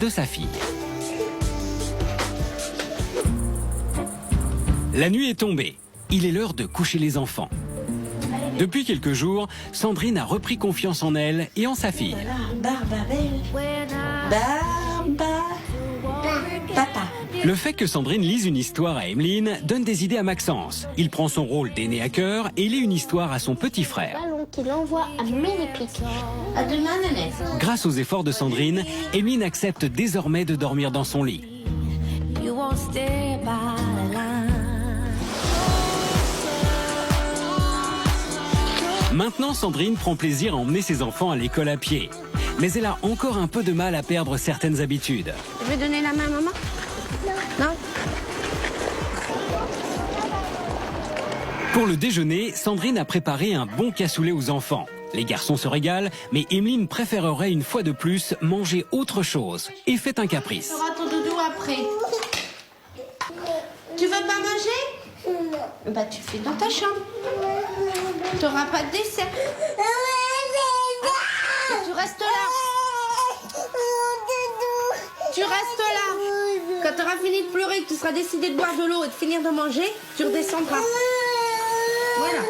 de sa fille. La nuit est tombée. Il est l'heure de coucher les enfants. Depuis quelques jours, Sandrine a repris confiance en elle et en sa fille. Papa. Le fait que Sandrine lise une histoire à Emeline donne des idées à Maxence. Il prend son rôle d'aîné à cœur et lit une histoire à son petit frère. Qu'il envoie à Ménépique. À demain, Nénette. Grâce aux efforts de Sandrine, Emeline accepte désormais de dormir dans son lit. Maintenant, Sandrine prend plaisir à emmener ses enfants à l'école à pied. Mais elle a encore un peu de mal à perdre certaines habitudes. Je vais donner la main à maman? Non. Pour le déjeuner, Sandrine a préparé un bon cassoulet aux enfants. Les garçons se régalent, mais Emeline préférerait une fois de plus manger autre chose et fait un caprice. Tu auras ton doudou après. Tu veux pas manger? Non. Bah tu fais dans ta chambre. Tu n'auras pas de dessert. Et tu restes là. Tu restes là. Quand tu auras fini de pleurer, que tu seras décidé de boire de l'eau et de finir de manger, tu redescendras. Voilà.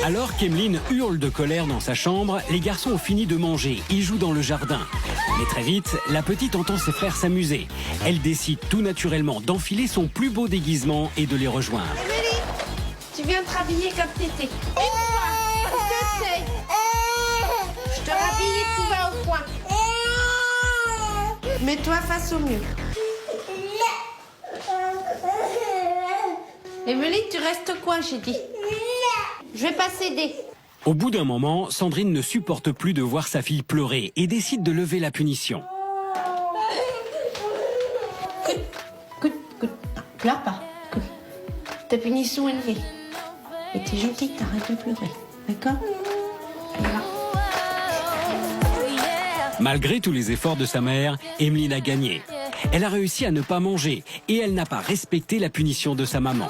Alors qu'Emeline hurle de colère dans sa chambre, les garçons ont fini de manger et jouent dans le jardin. Mais très vite, la petite entend ses frères s'amuser. Elle décide tout naturellement d'enfiler son plus beau déguisement et de les rejoindre. Émilie, tu viens te rhabiller comme t'étais. Et toi, qu'est-ce que c'est? Je te rhabille et tu vas au coin. Mets-toi face au mur. Émilie, tu restes quoi, j'ai dit? Je vais pas céder. Au bout d'un moment, Sandrine ne supporte plus de voir sa fille pleurer et décide de lever la punition. Écoute, pleure pas. Ta punition est levée. Et t'es gentille, t'arrêtes de pleurer. D'accord? Allez, va. Malgré tous les efforts de sa mère, Emeline a gagné. Elle a réussi à ne pas manger et elle n'a pas respecté la punition de sa maman.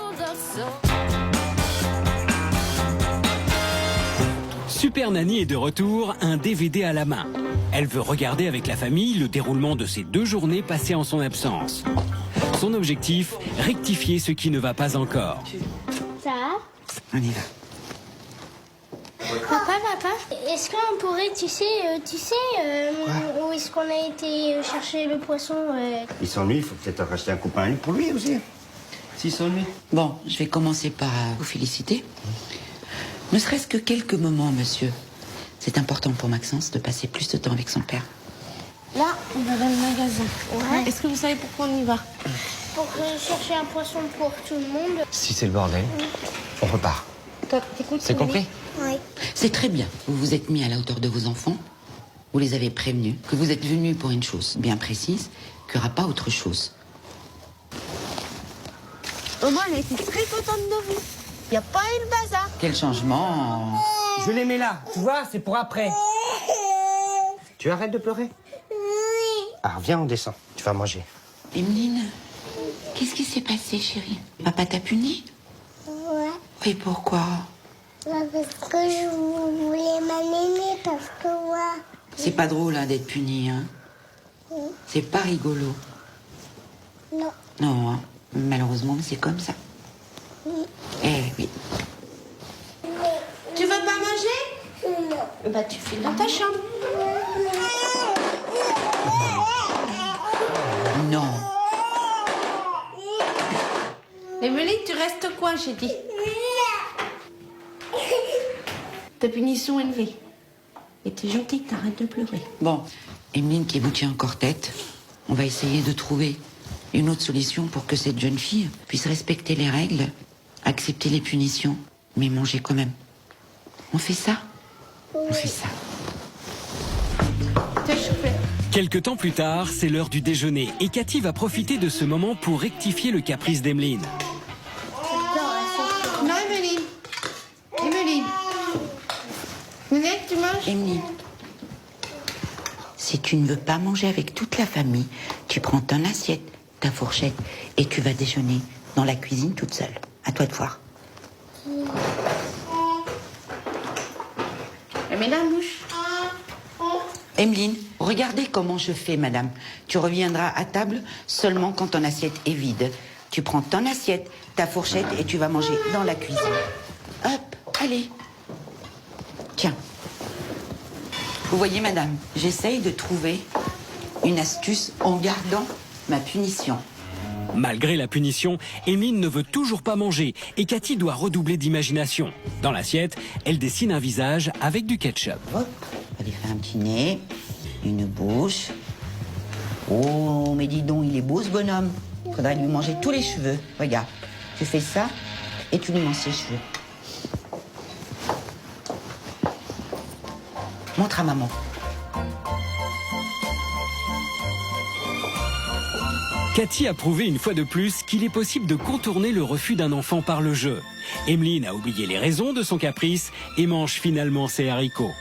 Super Nanny est de retour, un DVD à la main. Elle veut regarder avec la famille le déroulement de ces 2 journées passées en son absence. Son objectif, rectifier ce qui ne va pas encore. Ça On y va. Papa, est-ce qu'on pourrait, tu sais, où est-ce qu'on a été chercher le poisson Il s'ennuie, il faut peut-être racheter un copain pour lui aussi. S'il s'ennuie. Bon, je vais commencer par vous féliciter. Ne serait-ce que quelques moments, monsieur. C'est important pour Maxence de passer plus de temps avec son père. Là, on va dans le magasin. Ouais. Est-ce que vous savez pourquoi on y va? Pour chercher un poisson pour tout le monde? Si c'est le bordel, on repart. T'écoutes, C'est compris? Oui. C'est très bien. Vous vous êtes mis à la hauteur de vos enfants. Vous les avez prévenus que vous êtes venus pour une chose bien précise, qu'il n'y aura pas autre chose. Au moins, elle a été très contente de vous. Il n'y a pas eu le bazar. Quel changement! Je les mets là, tu vois, c'est pour après. Tu arrêtes de pleurer? Oui. Alors viens, on descend. Tu vas manger. Emeline, qu'est-ce qui s'est passé, chérie? Papa t'a puni? Ouais. Oui, pourquoi? Parce que je voulais m'aimer, parce que ouais. C'est pas drôle hein, d'être puni, hein? C'est pas rigolo. Non. Non, hein. Malheureusement, c'est comme ça. Eh oui. Tu veux pas manger? Non. Bah, tu fais dans ta chambre. Non. Émilie, tu restes quoi, j'ai dit? Ta punition est levée. Et t'es gentille, t'arrêtes de pleurer. Bon, Emeline qui vous tient encore tête, on va essayer de trouver une autre solution pour que cette jeune fille puisse respecter les règles, accepter les punitions, mais manger quand même. On fait ça? On fait ça. T'es chauffé. Quelque temps plus tard, c'est l'heure du déjeuner et Cathy va profiter de ce moment pour rectifier le caprice d'Emeline. Non, Émilie. Émilie. Nénette, tu manges? Emeline, si tu ne veux pas manger avec toute la famille, tu prends ton assiette, ta fourchette et tu vas déjeuner dans la cuisine toute seule. À toi de voir. mets dans la bouche. Emeline, regardez comment je fais, madame. Tu reviendras à table seulement quand ton assiette est vide. Tu prends ton assiette, ta fourchette et tu vas manger dans la cuisine. Hop, allez. Tiens. Vous voyez, madame, j'essaye de trouver une astuce en gardant ma punition. Malgré la punition, Emeline ne veut toujours pas manger et Cathy doit redoubler d'imagination. Dans l'assiette, elle dessine un visage avec du ketchup. Hop, on va lui faire un petit nez, une bouche. Oh, mais dis donc, il est beau ce bonhomme. Il faudrait lui manger tous les cheveux. Regarde, tu fais ça et tu lui manges ses cheveux. Montre à maman. Cathy a prouvé une fois de plus qu'il est possible de contourner le refus d'un enfant par le jeu. Emeline a oublié les raisons de son caprice et mange finalement ses haricots.